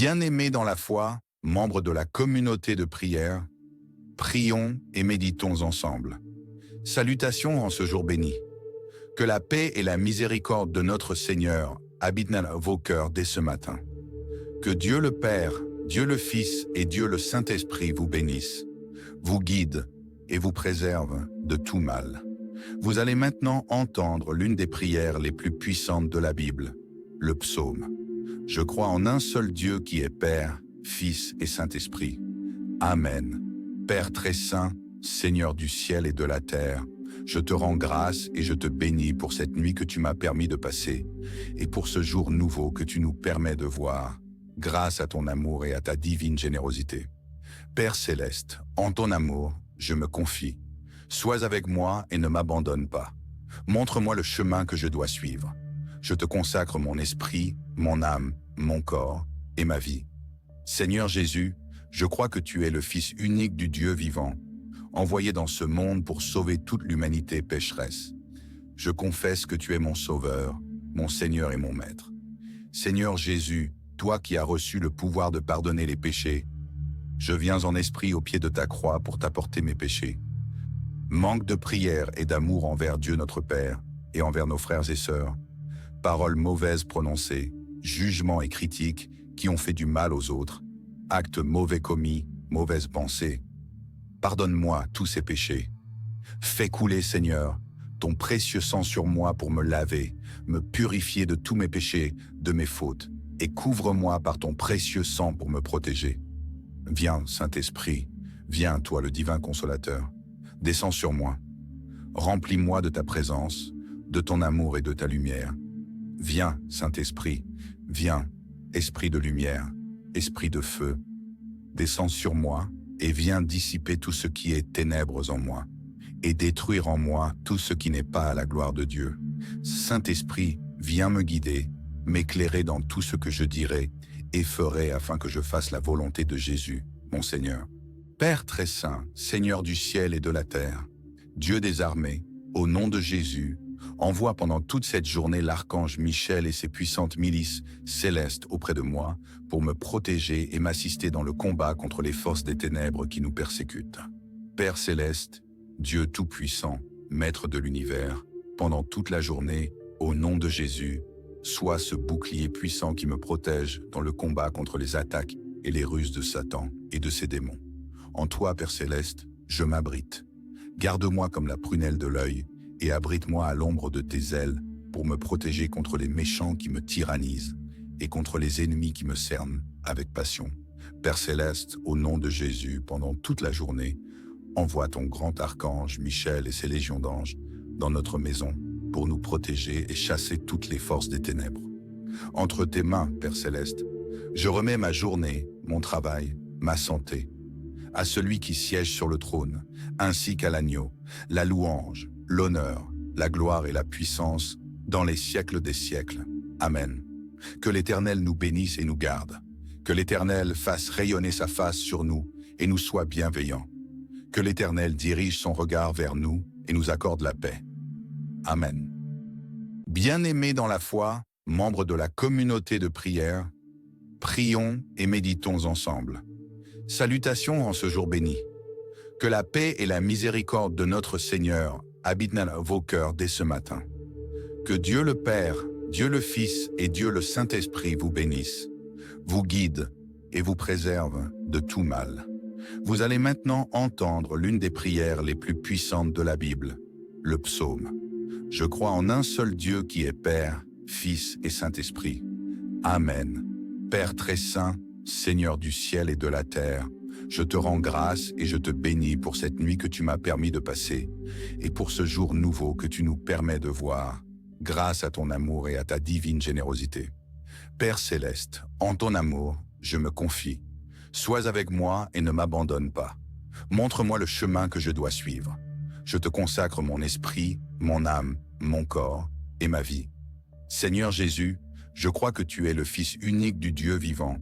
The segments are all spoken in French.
Bien-aimés dans la foi, membres de la communauté de prière, prions et méditons ensemble. Salutations en ce jour béni. Que la paix et la miséricorde de notre Seigneur habitent dans vos cœurs dès ce matin. Que Dieu le Père, Dieu le Fils et Dieu le Saint-Esprit vous bénissent, vous guident et vous préservent de tout mal. Vous allez maintenant entendre l'une des prières les plus puissantes de la Bible, le psaume. Je crois en un seul Dieu qui est Père, Fils et Saint-Esprit. Amen. Père très saint, Seigneur du ciel et de la terre, je te rends grâce et je te bénis pour cette nuit que tu m'as permis de passer et pour ce jour nouveau que tu nous permets de voir, grâce à ton amour et à ta divine générosité. Père céleste, en ton amour, je me confie. Sois avec moi et ne m'abandonne pas. Montre-moi le chemin que je dois suivre. Je te consacre mon esprit, mon âme, mon corps et ma vie. Seigneur Jésus, je crois que tu es le Fils unique du Dieu vivant, envoyé dans ce monde pour sauver toute l'humanité pécheresse. Je confesse que tu es mon Sauveur, mon Seigneur et mon Maître. Seigneur Jésus, toi qui as reçu le pouvoir de pardonner les péchés, je viens en esprit au pied de ta croix pour t'apporter mes péchés. Manque de prière et d'amour envers Dieu notre Père et envers nos frères et sœurs, paroles mauvaises prononcées, jugements et critiques qui ont fait du mal aux autres, actes mauvais commis, mauvaises pensées. Pardonne-moi tous ces péchés. Fais couler, Seigneur, ton précieux sang sur moi pour me laver, me purifier de tous mes péchés, de mes fautes, et couvre-moi par ton précieux sang pour me protéger. Viens, Saint-Esprit, viens, toi le divin consolateur, descends sur moi. Remplis-moi de ta présence, de ton amour et de ta lumière. Viens, Saint-Esprit, viens, Esprit de lumière, Esprit de feu, descends sur moi et viens dissiper tout ce qui est ténèbres en moi et détruire en moi tout ce qui n'est pas à la gloire de Dieu. Saint-Esprit, viens me guider, m'éclairer dans tout ce que je dirai et ferai afin que je fasse la volonté de Jésus, mon Seigneur. Père très saint, Seigneur du ciel et de la terre, Dieu des armées, au nom de Jésus, envoie pendant toute cette journée l'archange Michel et ses puissantes milices célestes auprès de moi pour me protéger et m'assister dans le combat contre les forces des ténèbres qui nous persécutent. Père céleste, Dieu tout-puissant, Maître de l'univers, pendant toute la journée, au nom de Jésus, sois ce bouclier puissant qui me protège dans le combat contre les attaques et les ruses de Satan et de ses démons. En toi, Père céleste, je m'abrite. Garde-moi comme la prunelle de l'œil et abrite-moi à l'ombre de tes ailes pour me protéger contre les méchants qui me tyrannisent et contre les ennemis qui me cernent avec passion. Père céleste, au nom de Jésus, pendant toute la journée, envoie ton grand archange Michel et ses légions d'anges dans notre maison pour nous protéger et chasser toutes les forces des ténèbres. Entre tes mains, Père céleste, je remets ma journée, mon travail, ma santé, à celui qui siège sur le trône, ainsi qu'à l'agneau, la louange, l'honneur, la gloire et la puissance dans les siècles des siècles. Amen. Que l'Éternel nous bénisse et nous garde. Que l'Éternel fasse rayonner sa face sur nous et nous soit bienveillant. Que l'Éternel dirige son regard vers nous et nous accorde la paix. Amen. Bien-aimés dans la foi, membres de la communauté de prière, prions et méditons ensemble. Salutations en ce jour béni. Que la paix et la miséricorde de notre Seigneur habitent dans vos cœurs dès ce matin. Que Dieu le Père, Dieu le Fils et Dieu le Saint-Esprit vous bénissent, vous guident et vous préservent de tout mal. Vous allez maintenant entendre l'une des prières les plus puissantes de la Bible, le psaume. Je crois en un seul Dieu qui est Père, Fils et Saint-Esprit. Amen. Père très saint, Seigneur du ciel et de la terre, je te rends grâce et je te bénis pour cette nuit que tu m'as permis de passer et pour ce jour nouveau que tu nous permets de voir, grâce à ton amour et à ta divine générosité. Père céleste, en ton amour, je me confie. Sois avec moi et ne m'abandonne pas. Montre-moi le chemin que je dois suivre. Je te consacre mon esprit, mon âme, mon corps et ma vie. Seigneur Jésus, je crois que tu es le Fils unique du Dieu vivant,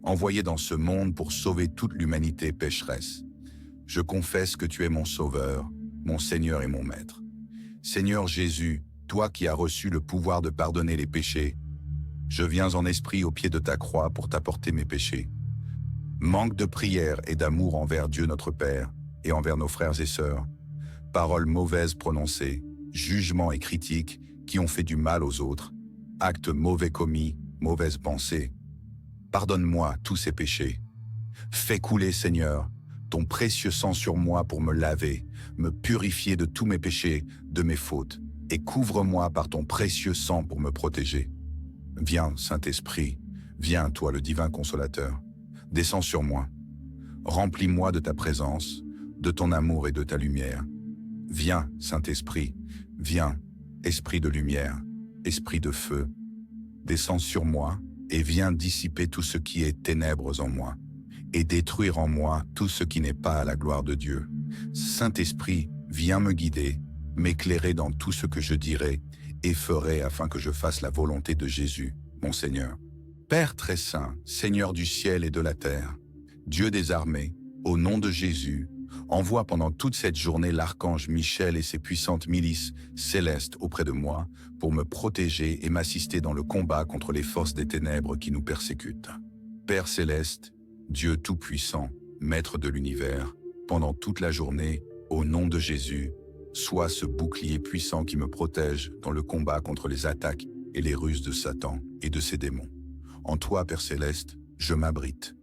envoyé dans ce monde pour sauver toute l'humanité pécheresse. Je confesse que tu es mon Sauveur, mon Seigneur et mon Maître. Seigneur Jésus, toi qui as reçu le pouvoir de pardonner les péchés, Je viens en esprit au pied de ta croix pour t'apporter mes péchés. Manque de prière et d'amour envers Dieu notre Père et envers nos frères et sœurs. Paroles mauvaises prononcées, jugements et critiques qui ont fait du mal aux autres. Actes mauvais commis, mauvaises pensées. Pardonne-moi tous ces péchés. Fais couler, Seigneur, ton précieux sang sur moi pour me laver, me purifier de tous mes péchés, de mes fautes, et couvre-moi par ton précieux sang pour me protéger. Viens, Saint-Esprit, viens, toi le divin consolateur, descends sur moi. Remplis-moi de ta présence, de ton amour et de ta lumière. Viens, Saint-Esprit, viens, Esprit de lumière, Esprit de feu, descends sur moi et viens dissiper tout ce qui est ténèbres en moi et détruire en moi tout ce qui n'est pas à la gloire de Dieu. Saint-Esprit, viens me guider, m'éclairer dans tout ce que je dirai et ferai afin que je fasse la volonté de Jésus, mon Seigneur. Père très saint, Seigneur du ciel et de la terre, Dieu des armées, au nom de Jésus, envoie pendant toute cette journée l'archange Michel et ses puissantes milices célestes auprès de moi pour me protéger et m'assister dans le combat contre les forces des ténèbres qui nous persécutent. Père céleste, Dieu tout-puissant, Maître de l'univers, pendant toute la journée, au nom de Jésus, sois ce bouclier puissant qui me protège dans le combat contre les attaques et les ruses de Satan et de ses démons. En toi, Père céleste, je m'abrite.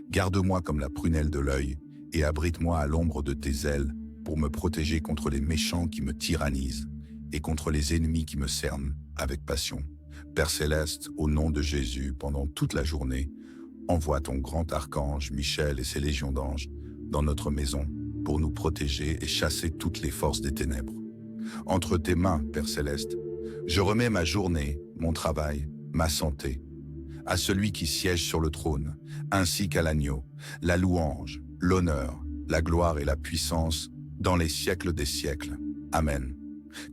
Garde-moi comme la prunelle de l'œil et abrite-moi à l'ombre de tes ailes pour me protéger contre les méchants qui me tyrannisent et contre les ennemis qui me cernent avec passion. Père céleste, au nom de Jésus, pendant toute la journée, envoie ton grand archange Michel et ses légions d'anges dans notre maison pour nous protéger et chasser toutes les forces des ténèbres. Entre tes mains, Père céleste, je remets ma journée, mon travail, ma santé, à celui qui siège sur le trône, ainsi qu'à l'agneau, la louange, l'honneur, la gloire et la puissance dans les siècles des siècles. Amen.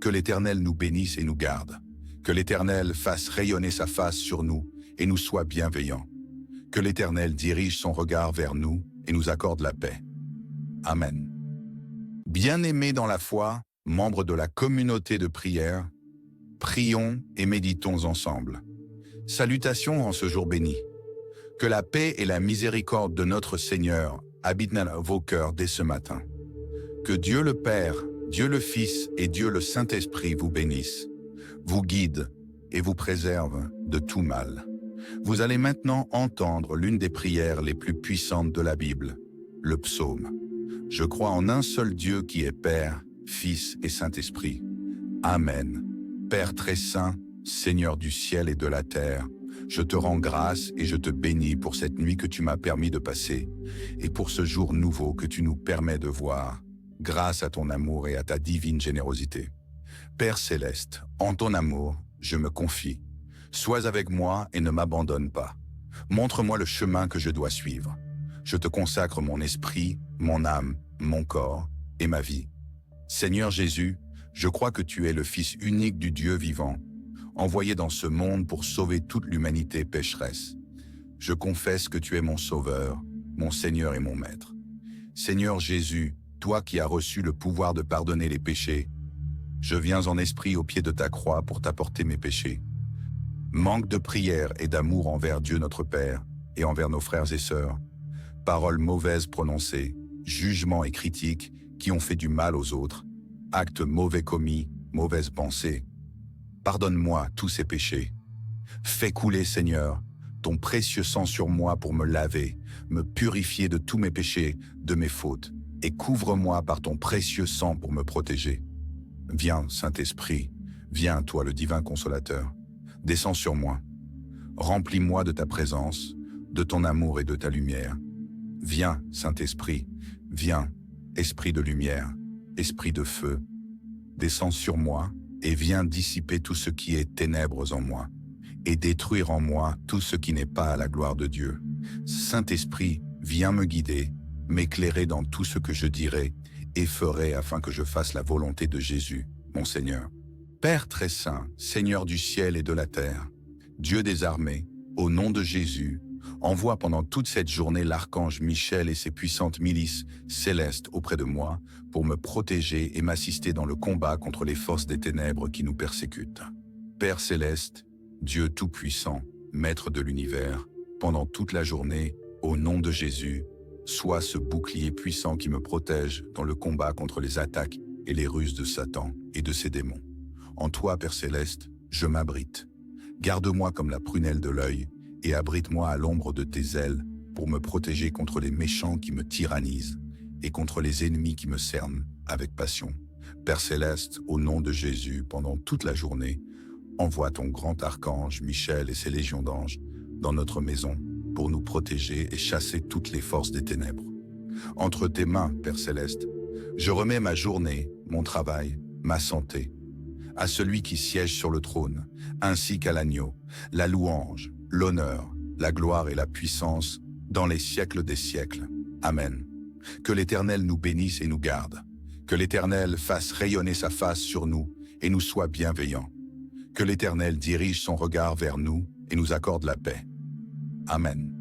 Que l'Éternel nous bénisse et nous garde. Que l'Éternel fasse rayonner sa face sur nous et nous soit bienveillant. Que l'Éternel dirige son regard vers nous et nous accorde la paix. Amen. Bien-aimés dans la foi, membres de la communauté de prière, prions et méditons ensemble. Salutations en ce jour béni. Que la paix et la miséricorde de notre Seigneur habitent dans vos cœurs dès ce matin. Que Dieu le Père, Dieu le Fils et Dieu le Saint-Esprit vous bénissent, vous guident et vous préservent de tout mal. Vous allez maintenant entendre l'une des prières les plus puissantes de la Bible, le psaume. Je crois en un seul Dieu qui est Père, Fils et Saint-Esprit. Amen. Père très saint, Seigneur du ciel et de la terre, je te rends grâce et je te bénis pour cette nuit que tu m'as permis de passer et pour ce jour nouveau que tu nous permets de voir, grâce à ton amour et à ta divine générosité. Père céleste, en ton amour, je me confie. Sois avec moi et ne m'abandonne pas. Montre-moi le chemin que je dois suivre. Je te consacre mon esprit, mon âme, mon corps et ma vie. Seigneur Jésus, je crois que tu es le Fils unique du Dieu vivant, envoyé dans ce monde pour sauver toute l'humanité pécheresse. Je confesse que tu es mon Sauveur, mon Seigneur et mon Maître. Seigneur Jésus, toi qui as reçu le pouvoir de pardonner les péchés, je viens en esprit au pied de ta croix pour t'apporter mes péchés. Manque de prière et d'amour envers Dieu notre Père et envers nos frères et sœurs. Paroles mauvaises prononcées, jugements et critiques qui ont fait du mal aux autres. Actes mauvais commis, mauvaises pensées. Pardonne-moi tous ces péchés. Fais couler, Seigneur, ton précieux sang sur moi pour me laver, me purifier de tous mes péchés, de mes fautes, et couvre-moi par ton précieux sang pour me protéger. Viens, Saint-Esprit, viens, toi le divin consolateur. Descends sur moi. Remplis-moi de ta présence, de ton amour et de ta lumière. Viens, Saint-Esprit, viens, Esprit de lumière, Esprit de feu. Descends sur moi et viens dissiper tout ce qui est ténèbres en moi et détruire en moi tout ce qui n'est pas à la gloire de Dieu. Saint-Esprit, viens me guider, m'éclairer dans tout ce que je dirai et ferai afin que je fasse la volonté de Jésus, mon Seigneur. Père très saint, Seigneur du ciel et de la terre, Dieu des armées, au nom de Jésus, envoie pendant toute cette journée l'archange Michel et ses puissantes milices célestes auprès de moi pour me protéger et m'assister dans le combat contre les forces des ténèbres qui nous persécutent. Père céleste, Dieu tout-puissant, Maître de l'univers, pendant toute la journée, au nom de Jésus, sois ce bouclier puissant qui me protège dans le combat contre les attaques et les ruses de Satan et de ses démons. En toi, Père Céleste, je m'abrite. Garde-moi comme la prunelle de l'œil et abrite-moi à l'ombre de tes ailes pour me protéger contre les méchants qui me tyrannisent et contre les ennemis qui me cernent avec passion. Père Céleste, au nom de Jésus, pendant toute la journée, envoie ton grand archange Michel et ses légions d'anges dans notre maison pour nous protéger et chasser toutes les forces des ténèbres. Entre tes mains, Père Céleste, je remets ma journée, mon travail, ma santé, à celui qui siège sur le trône, ainsi qu'à l'agneau, la louange, l'honneur, la gloire et la puissance dans les siècles des siècles. Amen. Que l'Éternel nous bénisse et nous garde. Que l'Éternel fasse rayonner sa face sur nous et nous soit bienveillant. Que l'Éternel dirige son regard vers nous et nous accorde la paix. Amen.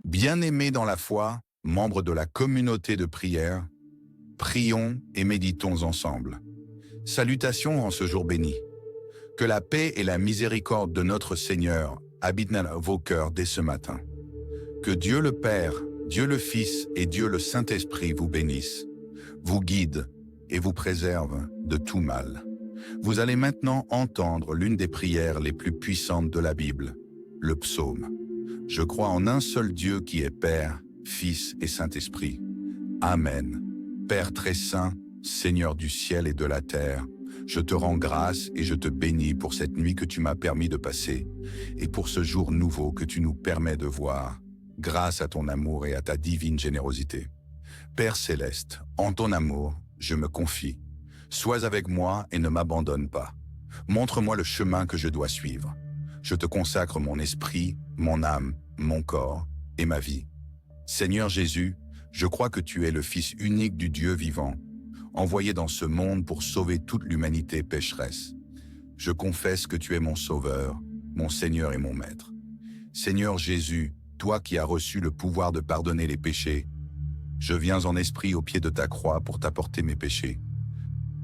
Bien-aimés dans la foi, membres de la communauté de prière, prions et méditons ensemble. Salutations en ce jour béni. Que la paix et la miséricorde de notre Seigneur habitent dans vos cœurs dès ce matin. Que Dieu le Père, Dieu le Fils et Dieu le Saint-Esprit vous bénissent, vous guident et vous préservent de tout mal. Vous allez maintenant entendre l'une des prières les plus puissantes de la Bible, le psaume. Je crois en un seul Dieu qui est Père, Fils et Saint-Esprit. Amen. Père très saint, Seigneur du ciel et de la terre, je te rends grâce et je te bénis pour cette nuit que tu m'as permis de passer et pour ce jour nouveau que tu nous permets de voir, grâce à ton amour et à ta divine générosité. Père céleste, en ton amour, je me confie. Sois avec moi et ne m'abandonne pas. Montre-moi le chemin que je dois suivre. Je te consacre mon esprit, mon âme, mon corps et ma vie. Seigneur Jésus, je crois que tu es le Fils unique du Dieu vivant, envoyé dans ce monde pour sauver toute l'humanité pécheresse. Je confesse que tu es mon Sauveur, mon Seigneur et mon Maître. Seigneur Jésus, toi qui as reçu le pouvoir de pardonner les péchés, je viens en esprit au pied de ta croix pour t'apporter mes péchés.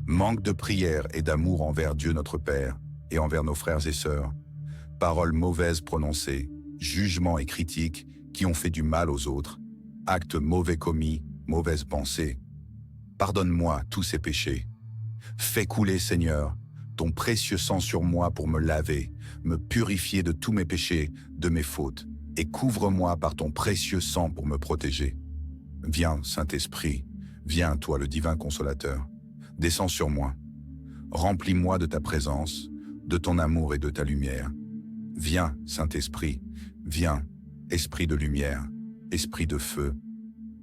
Manque de prière et d'amour envers Dieu notre Père et envers nos frères et sœurs, paroles mauvaises prononcées, jugements et critiques qui ont fait du mal aux autres, actes mauvais commis, mauvaises pensées. Pardonne-moi tous ces péchés. Fais couler, Seigneur, ton précieux sang sur moi pour me laver, me purifier de tous mes péchés, de mes fautes, et couvre-moi par ton précieux sang pour me protéger. Viens, Saint-Esprit, viens, toi le divin consolateur, descends sur moi. Remplis-moi de ta présence, de ton amour et de ta lumière. Viens, Saint-Esprit, viens, Esprit de lumière, Esprit de feu,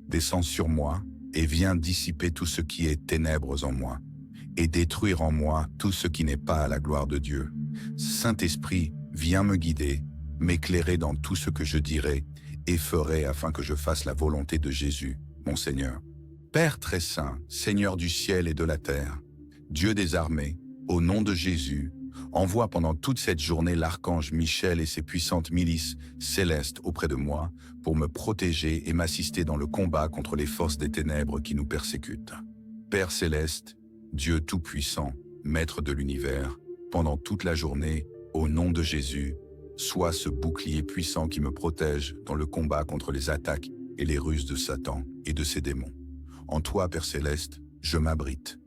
descends sur moi et viens dissiper tout ce qui est ténèbres en moi et détruire en moi tout ce qui n'est pas à la gloire de Dieu. Saint-Esprit, viens me guider, m'éclairer dans tout ce que je dirai et ferai afin que je fasse la volonté de Jésus, mon Seigneur. Père très saint, Seigneur du ciel et de la terre, Dieu des armées, au nom de Jésus, envoie pendant toute cette journée l'archange Michel et ses puissantes milices célestes auprès de moi pour me protéger et m'assister dans le combat contre les forces des ténèbres qui nous persécutent. Père céleste, Dieu tout-puissant, Maître de l'univers, pendant toute la journée, au nom de Jésus, sois ce bouclier puissant qui me protège dans le combat contre les attaques et les ruses de Satan et de ses démons. En toi, Père céleste, je m'abrite.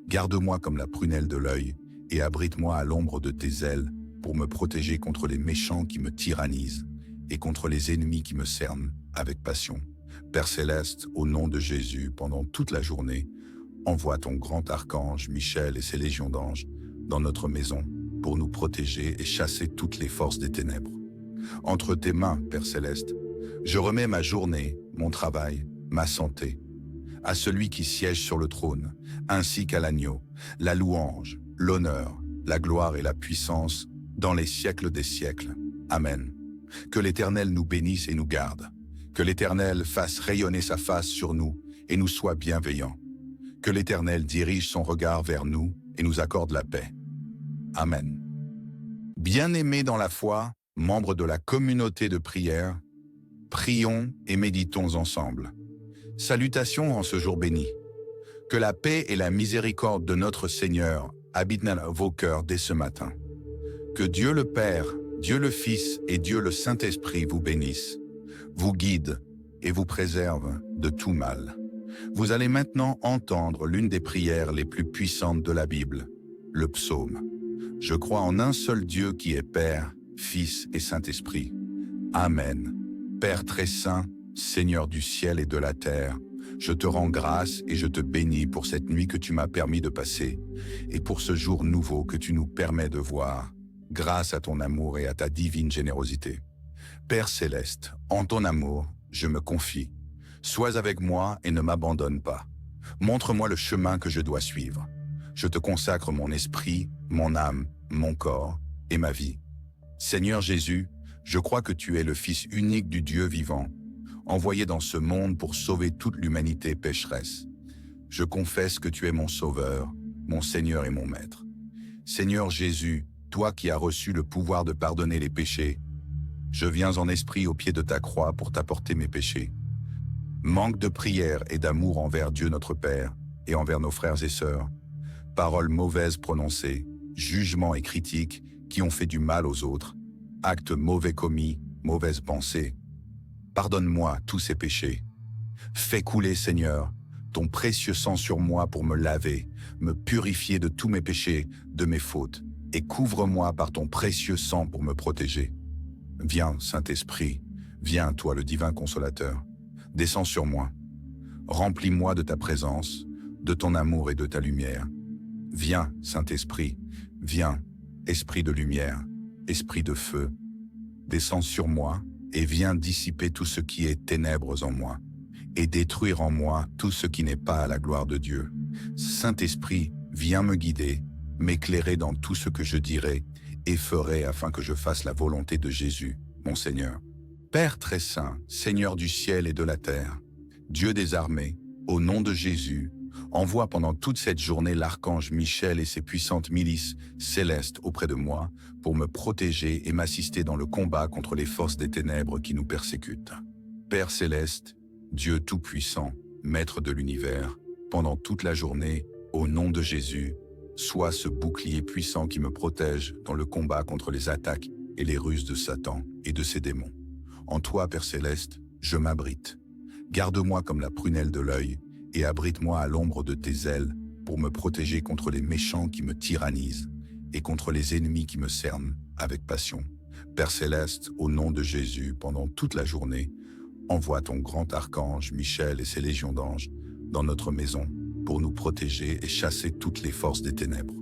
Garde-moi comme la prunelle de l'œil et abrite-moi à l'ombre de tes ailes pour me protéger contre les méchants qui me tyrannisent et contre les ennemis qui me cernent avec passion. Père céleste, au nom de Jésus, pendant toute la journée, envoie ton grand archange Michel et ses légions d'anges dans notre maison pour nous protéger et chasser toutes les forces des ténèbres. Entre tes mains, Père céleste, je remets ma journée, mon travail, ma santé, à celui qui siège sur le trône, ainsi qu'à l'agneau, la louange, l'honneur, la gloire et la puissance dans les siècles des siècles. Amen. Que l'Éternel nous bénisse et nous garde. Que l'Éternel fasse rayonner sa face sur nous et nous soit bienveillant. Que l'Éternel dirige son regard vers nous et nous accorde la paix. Amen. Bien-aimés dans la foi, membres de la communauté de prière, prions et méditons ensemble. Salutations en ce jour béni. Que la paix et la miséricorde de notre Seigneur habitent dans vos cœurs dès ce matin. Que Dieu le Père, Dieu le Fils et Dieu le Saint-Esprit vous bénissent, vous guident et vous préservent de tout mal. Vous allez maintenant entendre l'une des prières les plus puissantes de la Bible, le psaume. Je crois en un seul Dieu qui est Père, Fils et Saint-Esprit. Amen. Père très saint, Seigneur du ciel et de la terre, je te rends grâce et je te bénis pour cette nuit que tu m'as permis de passer et pour ce jour nouveau que tu nous permets de voir, grâce à ton amour et à ta divine générosité. Père céleste, en ton amour, je me confie. Sois avec moi et ne m'abandonne pas. Montre-moi le chemin que je dois suivre. Je te consacre mon esprit, mon âme, mon corps et ma vie. Seigneur Jésus, je crois que tu es le Fils unique du Dieu vivant, envoyé dans ce monde pour sauver toute l'humanité pécheresse. Je confesse que tu es mon Sauveur, mon Seigneur et mon Maître. Seigneur Jésus, toi qui as reçu le pouvoir de pardonner les péchés, je viens en esprit au pied de ta croix pour t'apporter mes péchés. Manque de prière et d'amour envers Dieu notre Père et envers nos frères et sœurs, paroles mauvaises prononcées, jugements et critiques qui ont fait du mal aux autres, actes mauvais commis, mauvaises pensées. Pardonne-moi tous ces péchés. Fais couler, Seigneur, ton précieux sang sur moi pour me laver, me purifier de tous mes péchés, de mes fautes, et couvre-moi par ton précieux sang pour me protéger. Viens, Saint-Esprit, viens, toi le divin consolateur, descends sur moi. Remplis-moi de ta présence, de ton amour et de ta lumière. Viens, Saint-Esprit, viens, Esprit de lumière, Esprit de feu, descends sur moi et viens dissiper tout ce qui est ténèbres en moi et détruire en moi tout ce qui n'est pas à la gloire de Dieu. Saint-Esprit, viens me guider, m'éclairer dans tout ce que je dirai et ferai afin que je fasse la volonté de Jésus, mon Seigneur. Père très saint, Seigneur du ciel et de la terre, Dieu des armées, au nom de Jésus, envoie pendant toute cette journée l'archange Michel et ses puissantes milices célestes auprès de moi pour me protéger et m'assister dans le combat contre les forces des ténèbres qui nous persécutent. Père céleste, Dieu tout-puissant, Maître de l'univers, pendant toute la journée, au nom de Jésus, sois ce bouclier puissant qui me protège dans le combat contre les attaques et les ruses de Satan et de ses démons. En toi, Père céleste, je m'abrite. Garde-moi comme la prunelle de l'œil et abrite-moi à l'ombre de tes ailes pour me protéger contre les méchants qui me tyrannisent et contre les ennemis qui me cernent avec passion. Père céleste, au nom de Jésus, pendant toute la journée, envoie ton grand archange Michel et ses légions d'anges dans notre maison pour nous protéger et chasser toutes les forces des ténèbres.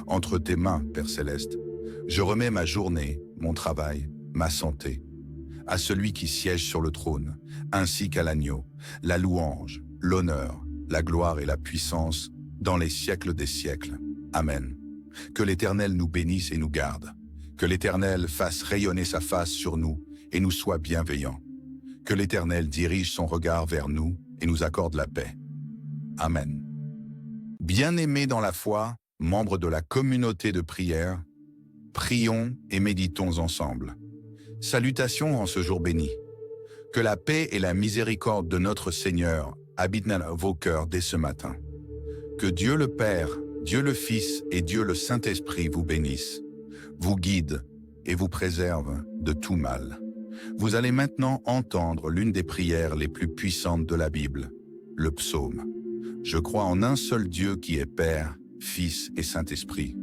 Entre tes mains, Père céleste, je remets ma journée, mon travail, ma santé, à celui qui siège sur le trône, ainsi qu'à l'agneau, la louange, l'honneur, la gloire et la puissance dans les siècles des siècles. Amen. Que l'Éternel nous bénisse et nous garde. Que l'Éternel fasse rayonner sa face sur nous et nous soit bienveillant. Que l'Éternel dirige son regard vers nous et nous accorde la paix. Amen. Bien-aimés dans la foi, membres de la communauté de prière, prions et méditons ensemble. Salutations en ce jour béni. Que la paix et la miséricorde de notre Seigneur habitent dans vos cœurs dès ce matin. Que Dieu le Père, Dieu le Fils et Dieu le Saint-Esprit vous bénissent, vous guident et vous préservent de tout mal. Vous allez maintenant entendre l'une des prières les plus puissantes de la Bible, le psaume. Je crois en un seul Dieu qui est Père, Fils et Saint-Esprit.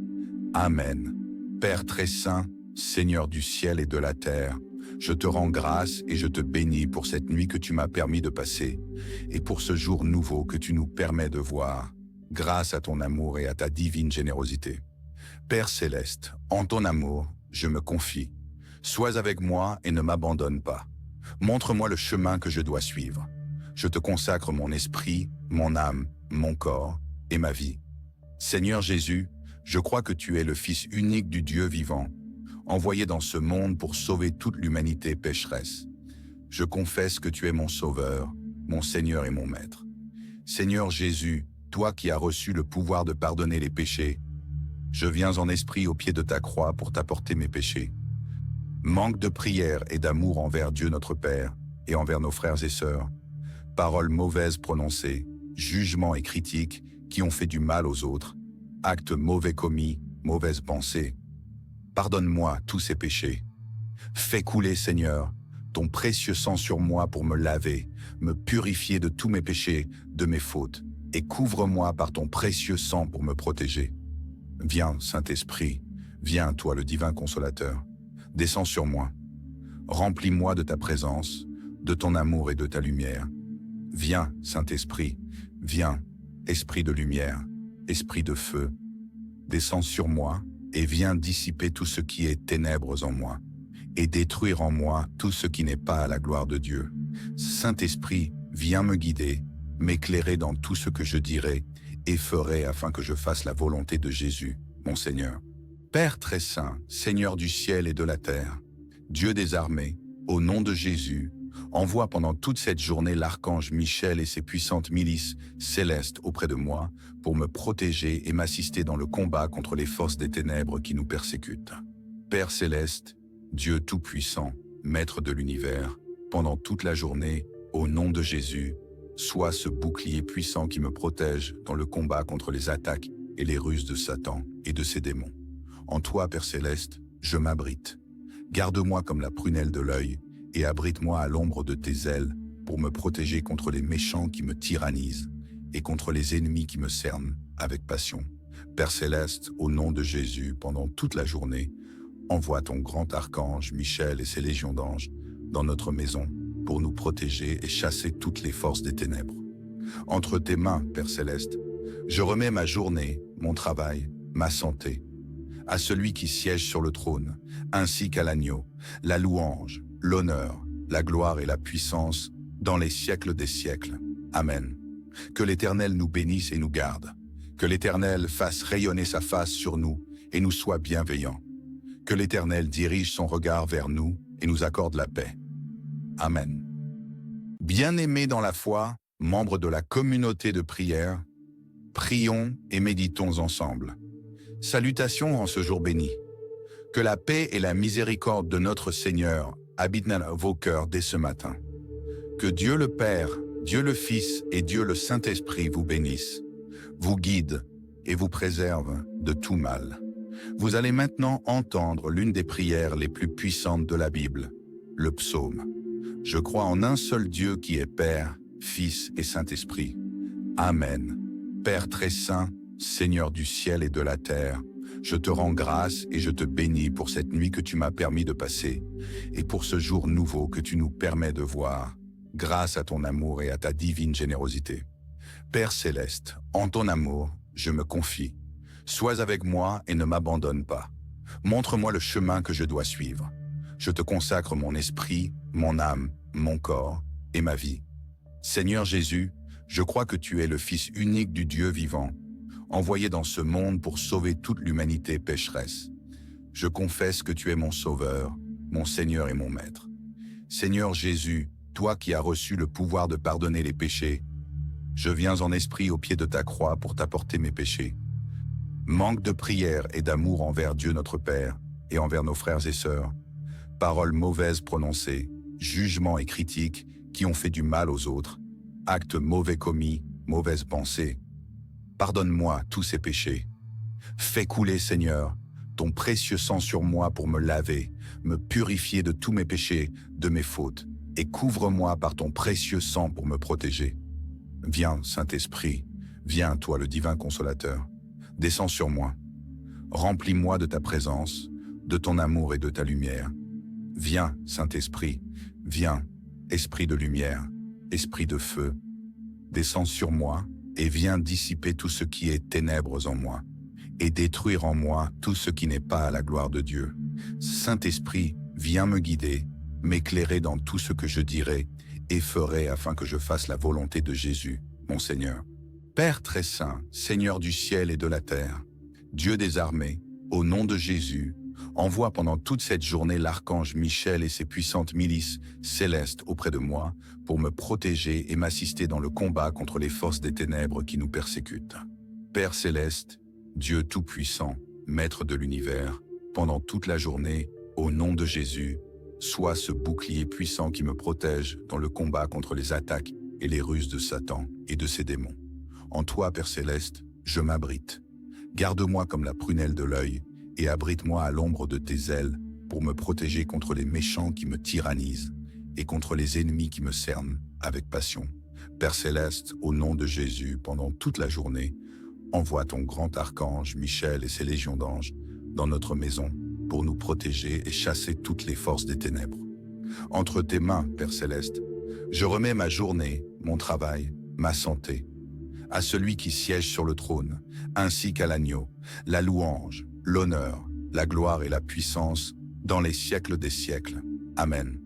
Amen. Père très saint, Seigneur du ciel et de la terre, je te rends grâce et je te bénis pour cette nuit que tu m'as permis de passer et pour ce jour nouveau que tu nous permets de voir, grâce à ton amour et à ta divine générosité. Père céleste, en ton amour, je me confie. Sois avec moi et ne m'abandonne pas. Montre-moi le chemin que je dois suivre. Je te consacre mon esprit, mon âme, mon corps et ma vie. Seigneur Jésus, je crois que tu es le Fils unique du Dieu vivant, envoyé dans ce monde pour sauver toute l'humanité pécheresse. Je confesse que tu es mon Sauveur, mon Seigneur et mon Maître. Seigneur Jésus, toi qui as reçu le pouvoir de pardonner les péchés, je viens en esprit au pied de ta croix pour t'apporter mes péchés. Manque de prière et d'amour envers Dieu notre Père et envers nos frères et sœurs, paroles mauvaises prononcées, jugements et critiques qui ont fait du mal aux autres, actes mauvais commis, mauvaises pensées. Pardonne-moi tous ces péchés. Fais couler, Seigneur, ton précieux sang sur moi pour me laver, me purifier de tous mes péchés, de mes fautes, et couvre-moi par ton précieux sang pour me protéger. Viens, Saint-Esprit, viens, toi le divin consolateur, descends sur moi. Remplis-moi de ta présence, de ton amour et de ta lumière. Viens, Saint-Esprit, viens, Esprit de lumière, Esprit de feu, descends sur moi et viens dissiper tout ce qui est ténèbres en moi et détruire en moi tout ce qui n'est pas à la gloire de Dieu. Saint-Esprit, viens me guider, m'éclairer dans tout ce que je dirai et ferai afin que je fasse la volonté de Jésus, mon Seigneur. Père très saint, Seigneur du ciel et de la terre, Dieu des armées, au nom de Jésus, envoie pendant toute cette journée l'archange Michel et ses puissantes milices célestes auprès de moi pour me protéger et m'assister dans le combat contre les forces des ténèbres qui nous persécutent. Père céleste, Dieu tout-puissant, Maître de l'univers, pendant toute la journée, au nom de Jésus, sois ce bouclier puissant qui me protège dans le combat contre les attaques et les ruses de Satan et de ses démons. En toi, Père céleste, je m'abrite. Garde-moi comme la prunelle de l'œil et abrite-moi à l'ombre de tes ailes pour me protéger contre les méchants qui me tyrannisent et contre les ennemis qui me cernent avec passion. Père céleste, au nom de Jésus, pendant toute la journée, envoie ton grand archange Michel et ses légions d'anges dans notre maison pour nous protéger et chasser toutes les forces des ténèbres. Entre tes mains, Père céleste, je remets ma journée, mon travail, ma santé, à celui qui siège sur le trône, ainsi qu'à l'agneau, la louange, l'honneur, la gloire et la puissance dans les siècles des siècles. Amen. Que l'Éternel nous bénisse et nous garde. Que l'Éternel fasse rayonner sa face sur nous et nous soit bienveillant. Que l'Éternel dirige son regard vers nous et nous accorde la paix. Amen. Bien-aimés dans la foi, membres de la communauté de prière, prions et méditons ensemble. Salutations en ce jour béni. Que la paix et la miséricorde de notre Seigneur habitent dans vos cœurs dès ce matin. Que Dieu le Père, Dieu le Fils et Dieu le Saint-Esprit vous bénissent, vous guident et vous préservent de tout mal. Vous allez maintenant entendre l'une des prières les plus puissantes de la Bible, le psaume. Je crois en un seul Dieu qui est Père, Fils et Saint-Esprit. Amen. Père très saint, Seigneur du ciel et de la terre, je te rends grâce et je te bénis pour cette nuit que tu m'as permis de passer et pour ce jour nouveau que tu nous permets de voir, grâce à ton amour et à ta divine générosité. Père céleste, en ton amour, je me confie. Sois avec moi et ne m'abandonne pas. Montre-moi le chemin que je dois suivre. Je te consacre mon esprit, mon âme, mon corps et ma vie. Seigneur Jésus, je crois que tu es le Fils unique du Dieu vivant, envoyé dans ce monde pour sauver toute l'humanité pécheresse. Je confesse que tu es mon Sauveur, mon Seigneur et mon Maître. Seigneur Jésus, toi qui as reçu le pouvoir de pardonner les péchés, je viens en esprit au pied de ta croix pour t'apporter mes péchés. Manque de prière et d'amour envers Dieu notre Père et envers nos frères et sœurs, paroles mauvaises prononcées, jugements et critiques qui ont fait du mal aux autres, actes mauvais commis, mauvaises pensées. Pardonne-moi tous ces péchés. Fais couler, Seigneur, ton précieux sang sur moi pour me laver, me purifier de tous mes péchés, de mes fautes, et couvre-moi par ton précieux sang pour me protéger. Viens, Saint-Esprit, viens, toi le divin consolateur, descends sur moi. Remplis-moi de ta présence, de ton amour et de ta lumière. Viens, Saint-Esprit, viens, Esprit de lumière, Esprit de feu, descends sur moi et viens dissiper tout ce qui est ténèbres en moi et détruire en moi tout ce qui n'est pas à la gloire de Dieu. Saint-Esprit, viens me guider, m'éclairer dans tout ce que je dirai et ferai afin que je fasse la volonté de Jésus, mon Seigneur. Père très saint, Seigneur du ciel et de la terre, Dieu des armées, au nom de Jésus, envoie pendant toute cette journée l'archange Michel et ses puissantes milices célestes auprès de moi pour me protéger et m'assister dans le combat contre les forces des ténèbres qui nous persécutent. Père céleste, Dieu tout-puissant, Maître de l'univers, pendant toute la journée, au nom de Jésus, sois ce bouclier puissant qui me protège dans le combat contre les attaques et les ruses de Satan et de ses démons. En toi, Père céleste, je m'abrite. Garde-moi comme la prunelle de l'œil et abrite-moi à l'ombre de tes ailes pour me protéger contre les méchants qui me tyrannisent et contre les ennemis qui me cernent avec passion. Père céleste, au nom de Jésus, pendant toute la journée, envoie ton grand archange Michel et ses légions d'anges dans notre maison pour nous protéger et chasser toutes les forces des ténèbres. Entre tes mains, Père céleste, je remets ma journée, mon travail, ma santé, à celui qui siège sur le trône, ainsi qu'à l'agneau, la louange, l'honneur, la gloire et la puissance dans les siècles des siècles. Amen.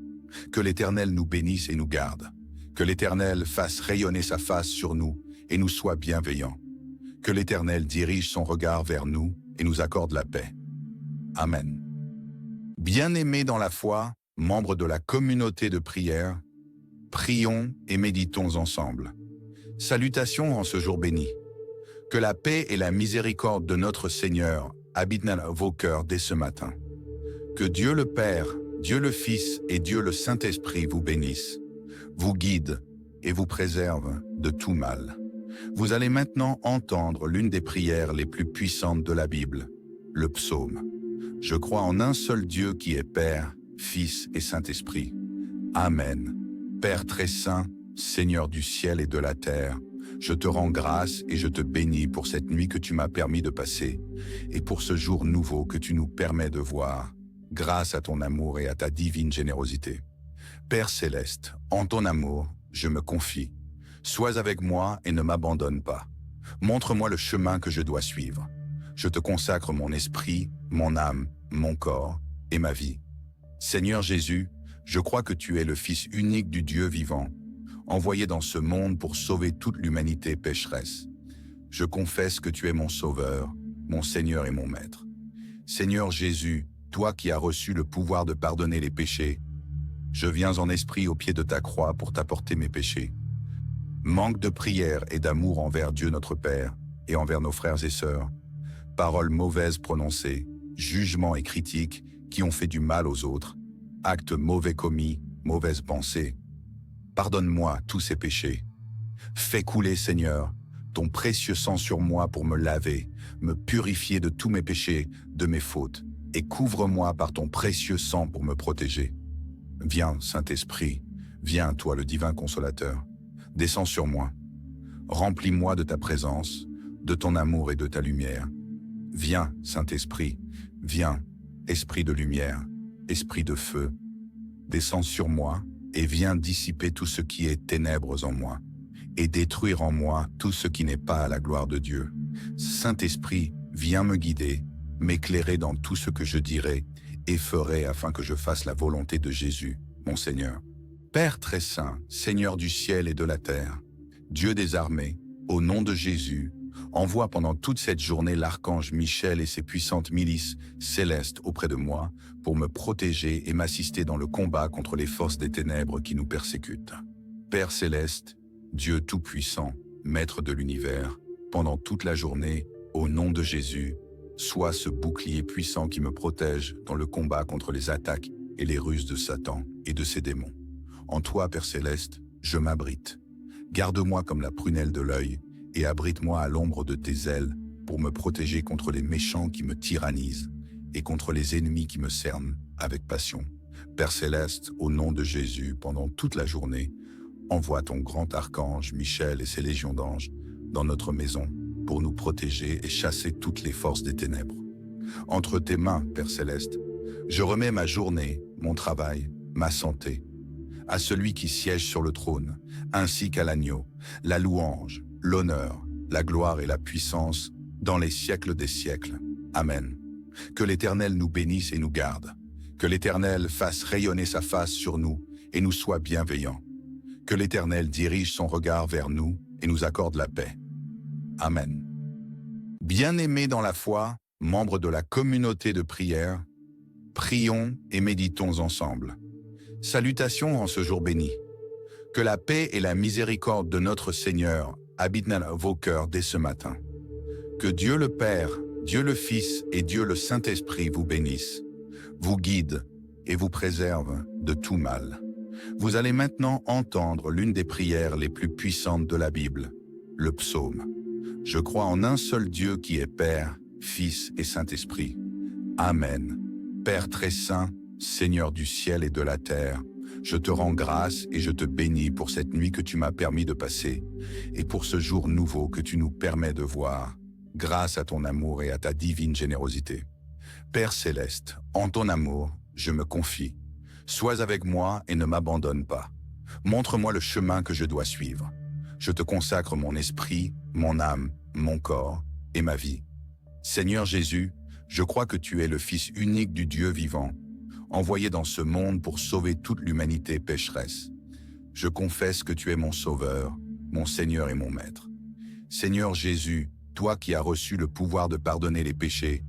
Que l'Éternel nous bénisse et nous garde. Que l'Éternel fasse rayonner sa face sur nous et nous soit bienveillant. Que l'Éternel dirige son regard vers nous et nous accorde la paix. Amen. Bien-aimés dans la foi, membres de la communauté de prière, prions et méditons ensemble. Salutations en ce jour béni. Que la paix et la miséricorde de notre Seigneur habitent dans vos cœurs dès ce matin. Que Dieu le Père, Dieu le Fils et Dieu le Saint-Esprit vous bénissent, vous guident et vous préservent de tout mal. Vous allez maintenant entendre l'une des prières les plus puissantes de la Bible, le psaume. Je crois en un seul Dieu qui est Père, Fils et Saint-Esprit. Amen. Père très saint, Seigneur du ciel et de la terre, je te rends grâce et je te bénis pour cette nuit que tu m'as permis de passer et pour ce jour nouveau que tu nous permets de voir, grâce à ton amour et à ta divine générosité. Père céleste, en ton amour, je me confie. Sois avec moi et ne m'abandonne pas. Montre-moi le chemin que je dois suivre. Je te consacre mon esprit, mon âme, mon corps et ma vie. Seigneur Jésus, je crois que tu es le Fils unique du Dieu vivant, envoyé dans ce monde pour sauver toute l'humanité pécheresse. Je confesse que tu es mon Sauveur, mon Seigneur et mon Maître. Seigneur Jésus, toi qui as reçu le pouvoir de pardonner les péchés, je viens en esprit au pied de ta croix pour t'apporter mes péchés. Manque de prière et d'amour envers Dieu notre Père et envers nos frères et sœurs, paroles mauvaises prononcées, jugements et critiques qui ont fait du mal aux autres, actes mauvais commis, mauvaises pensées. Pardonne-moi tous ces péchés. Fais couler, Seigneur, ton précieux sang sur moi pour me laver, me purifier de tous mes péchés, de mes fautes, et couvre-moi par ton précieux sang pour me protéger. Viens, Saint-Esprit, viens, toi le divin consolateur, descends sur moi. Remplis-moi de ta présence, de ton amour et de ta lumière. Viens, Saint-Esprit, viens, Esprit de lumière, Esprit de feu, descends sur moi et viens dissiper tout ce qui est ténèbres en moi et détruire en moi tout ce qui n'est pas à la gloire de Dieu. Saint-Esprit, viens me guider, m'éclairer dans tout ce que je dirai et ferai afin que je fasse la volonté de Jésus, mon Seigneur. Père très saint, Seigneur du ciel et de la terre, Dieu des armées, au nom de Jésus, envoie pendant toute cette journée l'archange Michel et ses puissantes milices célestes auprès de moi pour me protéger et m'assister dans le combat contre les forces des ténèbres qui nous persécutent. Père céleste, Dieu tout-puissant, Maître de l'univers, pendant toute la journée, au nom de Jésus, sois ce bouclier puissant qui me protège dans le combat contre les attaques et les ruses de Satan et de ses démons. En toi, Père céleste, je m'abrite. Garde-moi comme la prunelle de l'œil et abrite-moi à l'ombre de tes ailes pour me protéger contre les méchants qui me tyrannisent et contre les ennemis qui me cernent avec passion. Père céleste, au nom de Jésus, pendant toute la journée, envoie ton grand archange Michel et ses légions d'anges dans notre maison pour nous protéger et chasser toutes les forces des ténèbres. Entre tes mains, Père céleste, je remets ma journée, mon travail, ma santé, à celui qui siège sur le trône, ainsi qu'à l'agneau, la louange, l'honneur, la gloire et la puissance dans les siècles des siècles. Amen. Que l'Éternel nous bénisse et nous garde. Que l'Éternel fasse rayonner sa face sur nous et nous soit bienveillant. Que l'Éternel dirige son regard vers nous et nous accorde la paix. Amen. Bien-aimés dans la foi, membres de la communauté de prière, prions et méditons ensemble. Salutations en ce jour béni. Que la paix et la miséricorde de notre Seigneur habitent dans vos cœurs dès ce matin. Que Dieu le Père, Dieu le Fils et Dieu le Saint-Esprit vous bénissent, vous guident et vous préservent de tout mal. Vous allez maintenant entendre l'une des prières les plus puissantes de la Bible, le psaume. Je crois en un seul Dieu qui est Père, Fils et Saint-Esprit. Amen. Père très saint, Seigneur du ciel et de la terre, je te rends grâce et je te bénis pour cette nuit que tu m'as permis de passer et pour ce jour nouveau que tu nous permets de voir, grâce à ton amour et à ta divine générosité. Père céleste, en ton amour, je me confie. Sois avec moi et ne m'abandonne pas. Montre-moi le chemin que je dois suivre. Je te consacre mon esprit, mon âme, mon corps et ma vie. Seigneur Jésus, je crois que tu es le Fils unique du Dieu vivant, envoyé dans ce monde pour sauver toute l'humanité pécheresse. Je confesse que tu es mon Sauveur, mon Seigneur et mon Maître. Seigneur Jésus, toi qui as reçu le pouvoir de pardonner les péchés,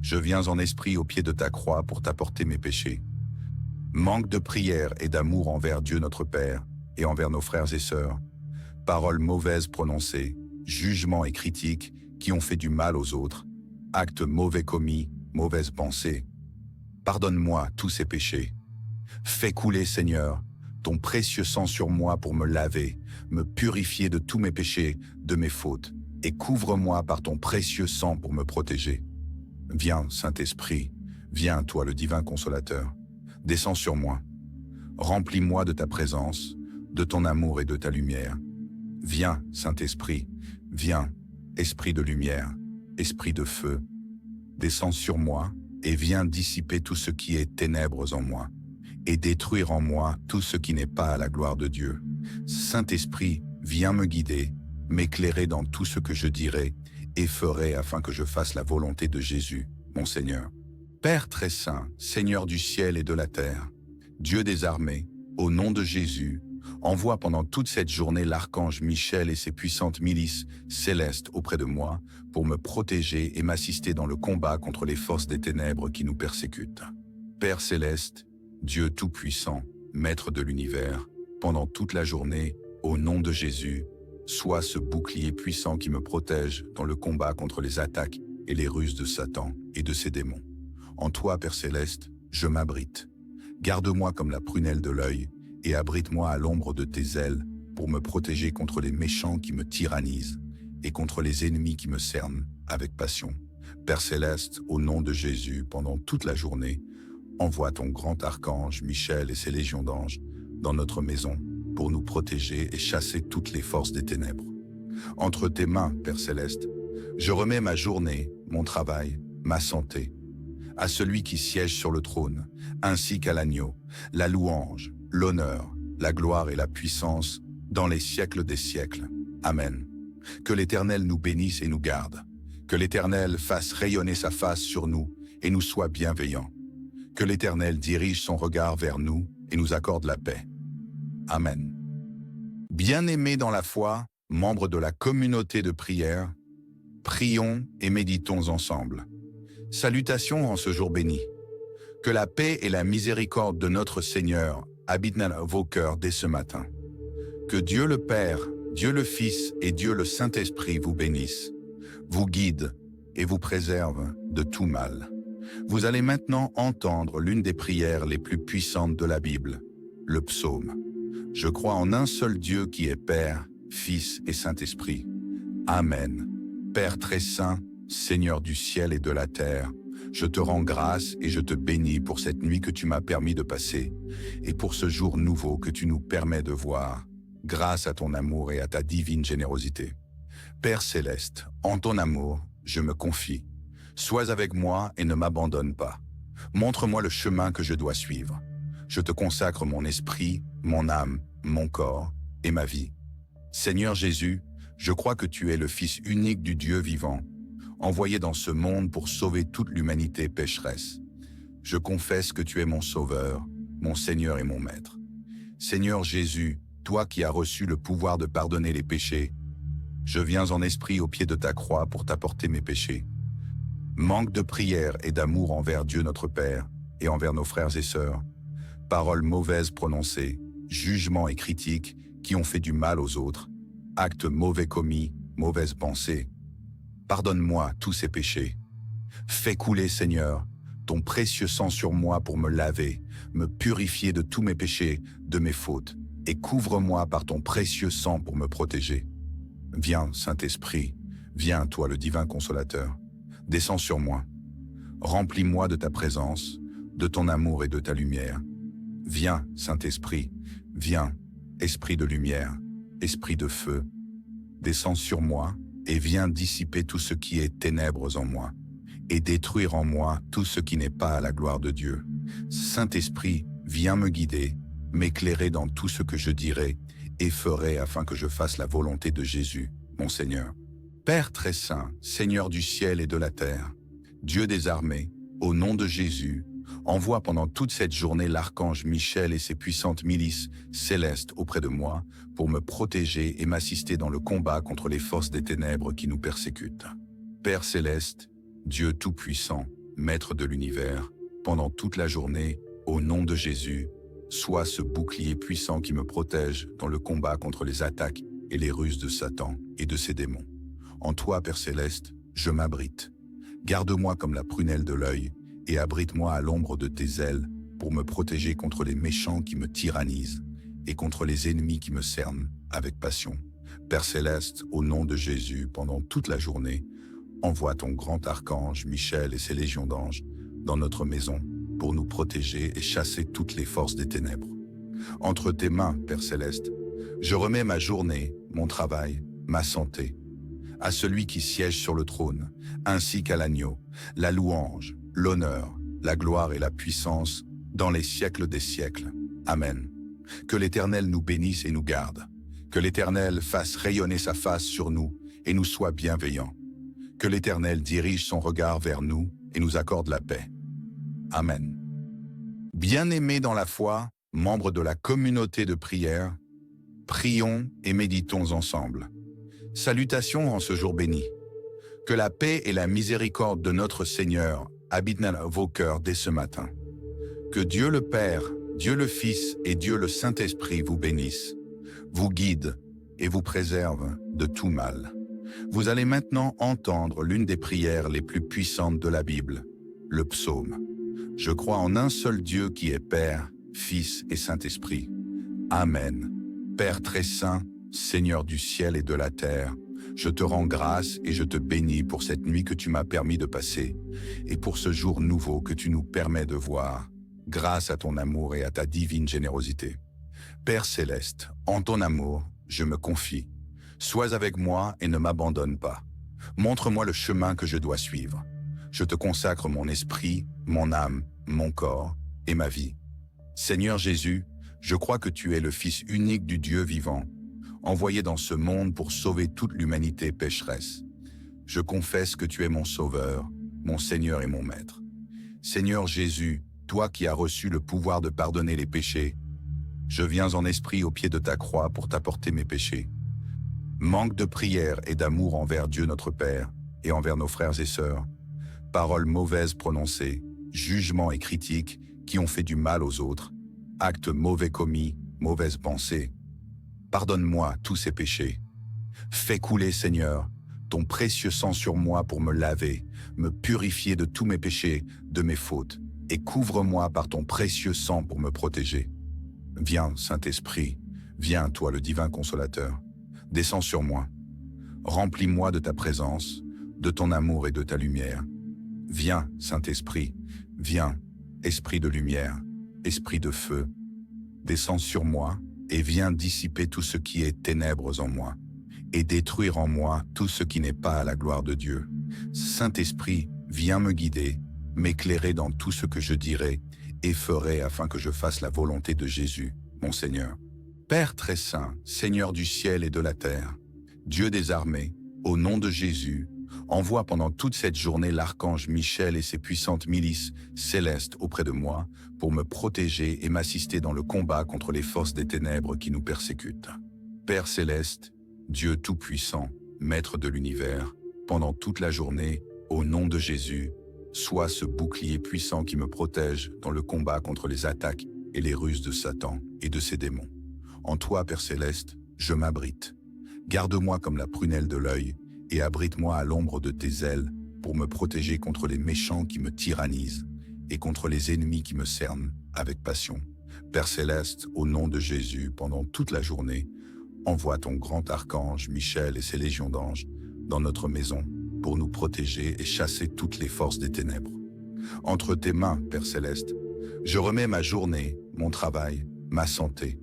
je viens en esprit au pied de ta croix pour t'apporter mes péchés. Manque de prière et d'amour envers Dieu notre Père et envers nos frères et sœurs, paroles mauvaises prononcées, jugements et critiques qui ont fait du mal aux autres, actes mauvais commis, mauvaises pensées. Pardonne-moi tous ces péchés. Fais couler, Seigneur, ton précieux sang sur moi pour me laver, me purifier de tous mes péchés, de mes fautes, et couvre-moi par ton précieux sang pour me protéger. Viens, Saint-Esprit, viens, toi le divin consolateur, descends sur moi. Remplis-moi de ta présence, de ton amour et de ta lumière. Viens, Saint-Esprit, viens, Esprit de lumière, Esprit de feu, descends sur moi et viens dissiper tout ce qui est ténèbres en moi et détruire en moi tout ce qui n'est pas à la gloire de Dieu. Saint-Esprit, viens me guider, m'éclairer dans tout ce que je dirai et ferai afin que je fasse la volonté de Jésus, mon Seigneur. Père très saint, Seigneur du ciel et de la terre, Dieu des armées, au nom de Jésus, envoie pendant toute cette journée l'archange Michel et ses puissantes milices célestes auprès de moi pour me protéger et m'assister dans le combat contre les forces des ténèbres qui nous persécutent. Père céleste, Dieu tout-puissant, Maître de l'univers, pendant toute la journée, au nom de Jésus, sois ce bouclier puissant qui me protège dans le combat contre les attaques et les ruses de Satan et de ses démons. En toi, Père céleste, je m'abrite. Garde-moi comme la prunelle de l'œil et abrite-moi à l'ombre de tes ailes pour me protéger contre les méchants qui me tyrannisent et contre les ennemis qui me cernent avec passion. Père céleste, au nom de Jésus, pendant toute la journée, envoie ton grand archange Michel et ses légions d'anges dans notre maison pour nous protéger et chasser toutes les forces des ténèbres. Entre tes mains, Père céleste, je remets ma journée, mon travail, ma santé, à celui qui siège sur le trône, ainsi qu'à l'agneau, la louange, l'honneur, la gloire et la puissance dans les siècles des siècles. Amen. Que l'Éternel nous bénisse et nous garde. Que l'Éternel fasse rayonner sa face sur nous et nous soit bienveillant. Que l'Éternel dirige son regard vers nous et nous accorde la paix. Amen. Bien-aimés dans la foi, membres de la communauté de prière, prions et méditons ensemble. Salutations en ce jour béni. Que la paix et la miséricorde de notre Seigneur habitent dans vos cœurs dès ce matin. Que Dieu le Père, Dieu le Fils et Dieu le Saint-Esprit vous bénissent, vous guident et vous préservent de tout mal. Vous allez maintenant entendre l'une des prières les plus puissantes de la Bible, le psaume. Je crois en un seul Dieu qui est Père, Fils et Saint-Esprit. Amen. Père très saint, Seigneur du ciel et de la terre, je te rends grâce et je te bénis pour cette nuit que tu m'as permis de passer et pour ce jour nouveau que tu nous permets de voir, grâce à ton amour et à ta divine générosité. Père céleste, en ton amour, je me confie. Sois avec moi et ne m'abandonne pas. Montre-moi le chemin que je dois suivre. Je te consacre mon esprit, mon âme, mon corps et ma vie. Seigneur Jésus, je crois que tu es le Fils unique du Dieu vivant, envoyé dans ce monde pour sauver toute l'humanité pécheresse. Je confesse que tu es mon Sauveur, mon Seigneur et mon Maître. Seigneur Jésus, toi qui as reçu le pouvoir de pardonner les péchés, je viens en esprit au pied de ta croix pour t'apporter mes péchés. Manque de prière et d'amour envers Dieu notre Père et envers nos frères et sœurs, paroles mauvaises prononcées, jugements et critiques qui ont fait du mal aux autres, actes mauvais commis, mauvaises pensées. Pardonne-moi tous ces péchés. Fais couler, Seigneur, ton précieux sang sur moi pour me laver, me purifier de tous mes péchés, de mes fautes, et couvre-moi par ton précieux sang pour me protéger. Viens, Saint-Esprit, viens, toi le divin consolateur, descends sur moi. Remplis-moi de ta présence, de ton amour et de ta lumière. Viens, Saint-Esprit, viens, Esprit de lumière, Esprit de feu, descends sur moi et viens dissiper tout ce qui est ténèbres en moi et détruire en moi tout ce qui n'est pas à la gloire de Dieu. Saint-Esprit, viens me guider, m'éclairer dans tout ce que je dirai et ferai afin que je fasse la volonté de Jésus, mon Seigneur. Père très saint, Seigneur du ciel et de la terre, Dieu des armées, au nom de Jésus, envoie pendant toute cette journée l'archange Michel et ses puissantes milices célestes auprès de moi pour me protéger et m'assister dans le combat contre les forces des ténèbres qui nous persécutent. Père céleste, Dieu tout-puissant, Maître de l'univers, pendant toute la journée, au nom de Jésus, sois ce bouclier puissant qui me protège dans le combat contre les attaques et les ruses de Satan et de ses démons. En toi, Père céleste, je m'abrite. Garde-moi comme la prunelle de l'œil et abrite-moi à l'ombre de tes ailes pour me protéger contre les méchants qui me tyrannisent et contre les ennemis qui me cernent avec passion. Père céleste, au nom de Jésus, pendant toute la journée, envoie ton grand archange Michel et ses légions d'anges dans notre maison pour nous protéger et chasser toutes les forces des ténèbres. Entre tes mains, Père céleste, je remets ma journée, mon travail, ma santé, à celui qui siège sur le trône, ainsi qu'à l'agneau, la louange, l'honneur, la gloire et la puissance dans les siècles des siècles. Amen. Que l'Éternel nous bénisse et nous garde. Que l'Éternel fasse rayonner sa face sur nous et nous soit bienveillant. Que l'Éternel dirige son regard vers nous et nous accorde la paix. Amen. Bien-aimés dans la foi, membres de la communauté de prière, prions et méditons ensemble. Salutations en ce jour béni. Que la paix et la miséricorde de notre Seigneur habitent dans vos cœurs dès ce matin. Que Dieu le Père, Dieu le Fils et Dieu le Saint-Esprit vous bénissent, vous guident et vous préservent de tout mal. Vous allez maintenant entendre l'une des prières les plus puissantes de la Bible, le psaume. Je crois en un seul Dieu qui est Père, Fils et Saint-Esprit. Amen. Père très saint, Seigneur du ciel et de la terre, je te rends grâce et je te bénis pour cette nuit que tu m'as permis de passer et pour ce jour nouveau que tu nous permets de voir, grâce à ton amour et à ta divine générosité. Père céleste, en ton amour, je me confie. Sois avec moi et ne m'abandonne pas. Montre-moi le chemin que je dois suivre. Je te consacre mon esprit, mon âme, mon corps et ma vie. Seigneur Jésus, je crois que tu es le Fils unique du Dieu vivant, envoyé dans ce monde pour sauver toute l'humanité pécheresse. Je confesse que tu es mon Sauveur, mon Seigneur et mon Maître. Seigneur Jésus, toi qui as reçu le pouvoir de pardonner les péchés, je viens en esprit au pied de ta croix pour t'apporter mes péchés. Manque de prière et d'amour envers Dieu notre Père et envers nos frères et sœurs, paroles mauvaises prononcées, jugements et critiques qui ont fait du mal aux autres, actes mauvais commis, mauvaises pensées. Pardonne-moi tous ces péchés. Fais couler, Seigneur, ton précieux sang sur moi pour me laver, me purifier de tous mes péchés, de mes fautes, et couvre-moi par ton précieux sang pour me protéger. Viens, Saint-Esprit, viens, toi le divin consolateur, descends sur moi. Remplis-moi de ta présence, de ton amour et de ta lumière. Viens, Saint-Esprit, viens, Esprit de lumière, Esprit de feu, descends sur moi et viens dissiper tout ce qui est ténèbres en moi et détruire en moi tout ce qui n'est pas à la gloire de Dieu. Saint-Esprit, viens me guider, m'éclairer dans tout ce que je dirai et ferai afin que je fasse la volonté de Jésus, mon Seigneur. Père très saint, Seigneur du ciel et de la terre, Dieu des armées, au nom de Jésus, envoie pendant toute cette journée l'archange Michel et ses puissantes milices célestes auprès de moi pour me protéger et m'assister dans le combat contre les forces des ténèbres qui nous persécutent. Père céleste, Dieu tout-puissant, Maître de l'univers, pendant toute la journée, au nom de Jésus, sois ce bouclier puissant qui me protège dans le combat contre les attaques et les ruses de Satan et de ses démons. En toi, Père céleste, je m'abrite. Garde-moi comme la prunelle de l'œil et abrite-moi à l'ombre de tes ailes pour me protéger contre les méchants qui me tyrannisent et contre les ennemis qui me cernent avec passion. Père céleste, au nom de Jésus, pendant toute la journée, envoie ton grand archange Michel et ses légions d'anges dans notre maison pour nous protéger et chasser toutes les forces des ténèbres. Entre tes mains, Père céleste, je remets ma journée, mon travail, ma santé,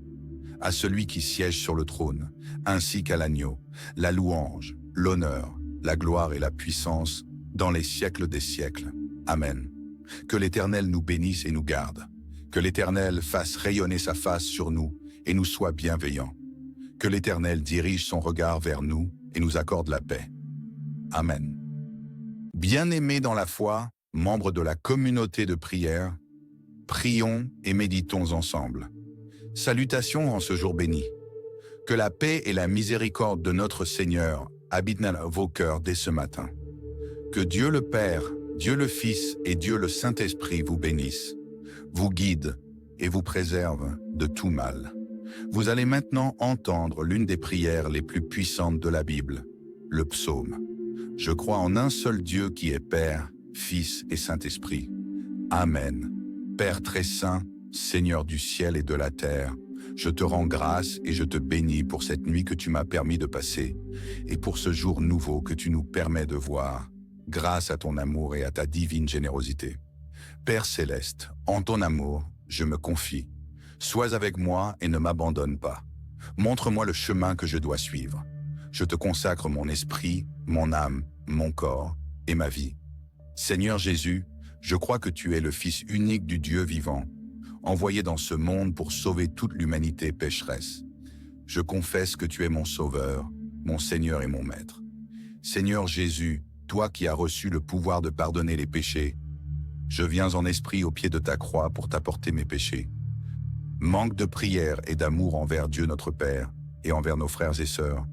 à celui qui siège sur le trône, ainsi qu'à l'agneau, la louange, l'honneur, la gloire et la puissance, dans les siècles des siècles. Amen. Que l'Éternel nous bénisse et nous garde. Que l'Éternel fasse rayonner sa face sur nous et nous soit bienveillant. Que l'Éternel dirige son regard vers nous et nous accorde la paix. Amen. Bien-aimés dans la foi, membres de la communauté de prière, prions et méditons ensemble. Salutations en ce jour béni. Que la paix et la miséricorde de notre Seigneur habitent dans vos cœurs dès ce matin. Que Dieu le Père, Dieu le Fils et Dieu le Saint-Esprit vous bénissent, vous guident et vous préservent de tout mal. Vous allez maintenant entendre l'une des prières les plus puissantes de la Bible, le psaume. Je crois en un seul Dieu qui est Père, Fils et Saint-Esprit. Amen. Père très saint, Seigneur du ciel et de la terre, je te rends grâce et je te bénis pour cette nuit que tu m'as permis de passer et pour ce jour nouveau que tu nous permets de voir, grâce à ton amour et à ta divine générosité. Père céleste, en ton amour, je me confie. Sois avec moi et ne m'abandonne pas. Montre-moi le chemin que je dois suivre. Je te consacre mon esprit, mon âme, mon corps et ma vie. Seigneur Jésus, je crois que tu es le Fils unique du Dieu vivant, envoyé dans ce monde pour sauver toute l'humanité pécheresse. Je confesse que tu es mon Sauveur, mon Seigneur et mon Maître. Seigneur Jésus, toi qui as reçu le pouvoir de pardonner les péchés, je viens en esprit au pied de ta croix pour t'apporter mes péchés. Manque de prière et d'amour envers Dieu notre Père et envers nos frères et sœurs,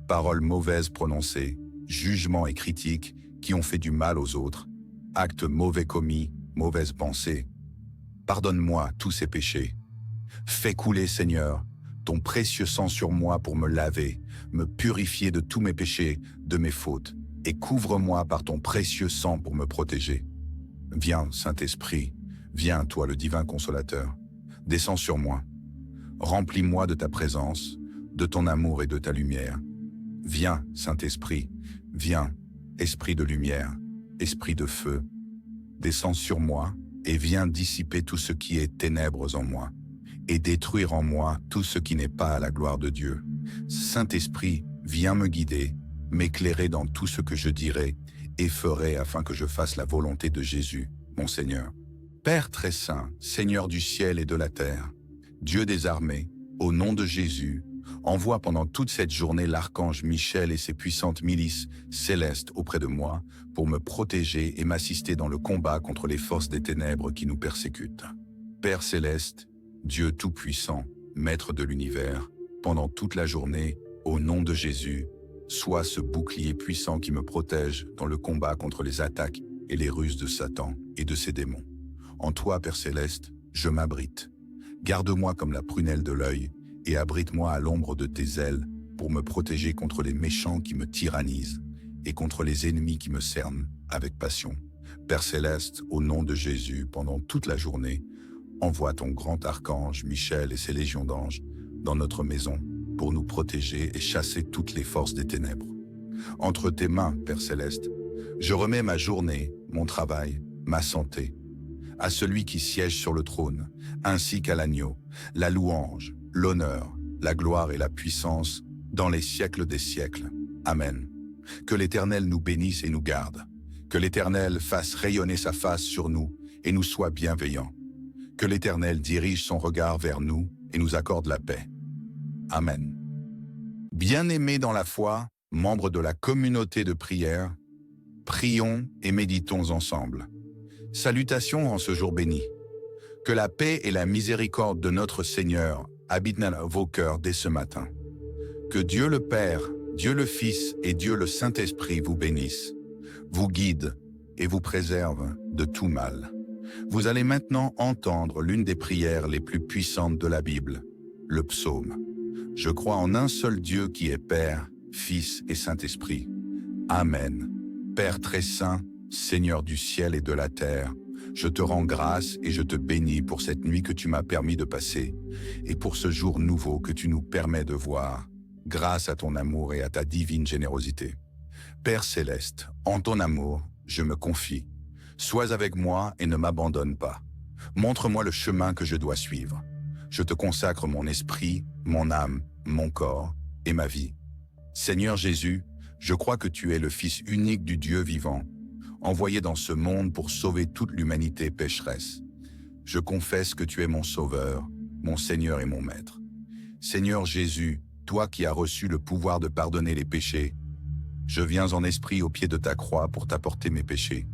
paroles mauvaises prononcées, jugements et critiques qui ont fait du mal aux autres, actes mauvais commis, mauvaises pensées. Pardonne-moi tous ces péchés. Fais couler, Seigneur, ton précieux sang sur moi pour me laver, me purifier de tous mes péchés, de mes fautes, et couvre-moi par ton précieux sang pour me protéger. Viens, Saint-Esprit, viens, toi le divin consolateur, descends sur moi. Remplis-moi de ta présence, de ton amour et de ta lumière. Viens, Saint-Esprit, viens, Esprit de lumière, Esprit de feu, descends sur moi et viens dissiper tout ce qui est ténèbres en moi et détruire en moi tout ce qui n'est pas à la gloire de Dieu. Saint-Esprit, viens me guider, m'éclairer dans tout ce que je dirai et ferai afin que je fasse la volonté de Jésus, mon Seigneur. Père très saint, Seigneur du ciel et de la terre, Dieu des armées, au nom de Jésus, envoie pendant toute cette journée l'archange Michel et ses puissantes milices célestes auprès de moi pour me protéger et m'assister dans le combat contre les forces des ténèbres qui nous persécutent. Père céleste, Dieu tout-puissant, Maître de l'univers, pendant toute la journée, au nom de Jésus, sois ce bouclier puissant qui me protège dans le combat contre les attaques et les ruses de Satan et de ses démons. En toi, Père céleste, je m'abrite. Garde-moi comme la prunelle de l'œil et abrite-moi à l'ombre de tes ailes pour me protéger contre les méchants qui me tyrannisent et contre les ennemis qui me cernent avec passion. Père céleste, au nom de Jésus, pendant toute la journée, envoie ton grand archange Michel et ses légions d'anges dans notre maison pour nous protéger et chasser toutes les forces des ténèbres. Entre tes mains, Père céleste, je remets ma journée, mon travail, ma santé, à celui qui siège sur le trône, ainsi qu'à l'agneau, la louange, l'honneur, la gloire et la puissance dans les siècles des siècles. Amen. Que l'Éternel nous bénisse et nous garde. Que l'Éternel fasse rayonner sa face sur nous et nous soit bienveillant. Que l'Éternel dirige son regard vers nous et nous accorde la paix. Amen. Bien-aimés dans la foi, membres de la communauté de prière, prions et méditons ensemble. Salutations en ce jour béni. Que la paix et la miséricorde de notre Seigneur habitent dans vos cœurs dès ce matin. Que Dieu le Père, Dieu le Fils et Dieu le Saint-Esprit vous bénissent, vous guident et vous préservent de tout mal. Vous allez maintenant entendre l'une des prières les plus puissantes de la Bible, le psaume. Je crois en un seul Dieu qui est Père, Fils et Saint-Esprit. Amen. Père très saint, Seigneur du ciel et de la terre, je te rends grâce et je te bénis pour cette nuit que tu m'as permis de passer et pour ce jour nouveau que tu nous permets de voir, grâce à ton amour et à ta divine générosité. Père céleste, en ton amour, je me confie. Sois avec moi et ne m'abandonne pas. Montre-moi le chemin que je dois suivre. Je te consacre mon esprit, mon âme, mon corps et ma vie. Seigneur Jésus, je crois que tu es le Fils unique du Dieu vivant, envoyé dans ce monde pour sauver toute l'humanité pécheresse. Je confesse que tu es mon Sauveur, mon Seigneur et mon Maître. Seigneur Jésus, toi qui as reçu le pouvoir de pardonner les péchés, je viens en esprit au pied de ta croix pour t'apporter mes péchés.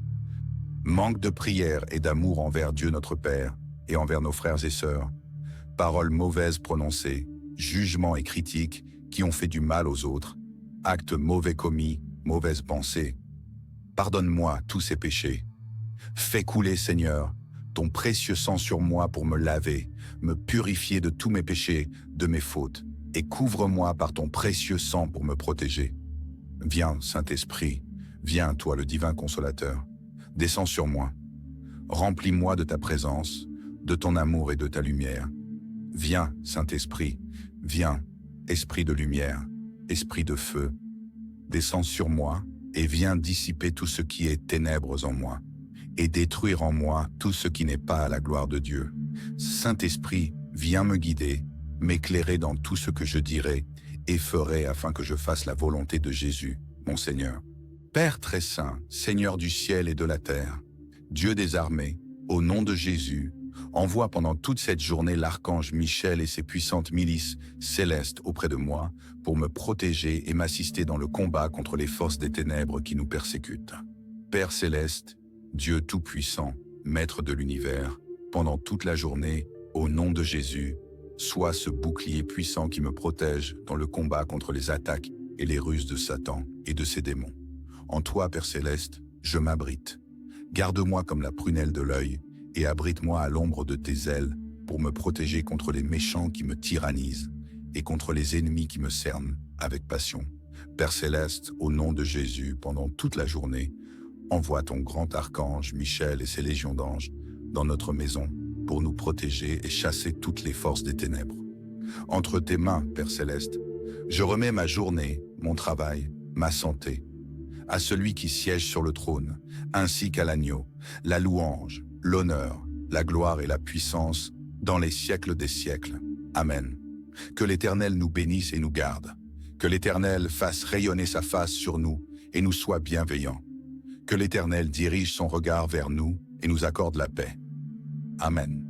Manque de prière et d'amour envers Dieu notre Père et envers nos frères et sœurs, paroles mauvaises prononcées, jugements et critiques qui ont fait du mal aux autres, actes mauvais commis, mauvaises pensées. Pardonne-moi tous ces péchés. Fais couler, Seigneur, ton précieux sang sur moi pour me laver, me purifier de tous mes péchés, de mes fautes, et couvre-moi par ton précieux sang pour me protéger. Viens, Saint-Esprit, viens, toi le divin consolateur, descends sur moi. Remplis-moi de ta présence, de ton amour et de ta lumière. Viens, Saint-Esprit, viens, Esprit de lumière, Esprit de feu, descends sur moi et viens dissiper tout ce qui est ténèbres en moi et détruire en moi tout ce qui n'est pas à la gloire de Dieu. Saint-Esprit, viens me guider, m'éclairer dans tout ce que je dirai et ferai afin que je fasse la volonté de Jésus, mon Seigneur. Père très saint, Seigneur du ciel et de la terre, Dieu des armées, au nom de Jésus, envoie pendant toute cette journée l'archange Michel et ses puissantes milices célestes auprès de moi pour me protéger et m'assister dans le combat contre les forces des ténèbres qui nous persécutent. Père céleste, Dieu tout-puissant, Maître de l'univers, pendant toute la journée, au nom de Jésus, sois ce bouclier puissant qui me protège dans le combat contre les attaques et les ruses de Satan et de ses démons. En toi, Père céleste, je m'abrite. Garde-moi comme la prunelle de l'œil et abrite-moi à l'ombre de tes ailes pour me protéger contre les méchants qui me tyrannisent et contre les ennemis qui me cernent avec passion. Père céleste, au nom de Jésus, pendant toute la journée, envoie ton grand archange Michel et ses légions d'anges dans notre maison pour nous protéger et chasser toutes les forces des ténèbres. Entre tes mains, Père céleste, je remets ma journée, mon travail, ma santé, à celui qui siège sur le trône, ainsi qu'à l'agneau, la louange, l'honneur, la gloire et la puissance dans les siècles des siècles. Amen. Que l'Éternel nous bénisse et nous garde. Que l'Éternel fasse rayonner sa face sur nous et nous soit bienveillant. Que l'Éternel dirige son regard vers nous et nous accorde la paix. Amen.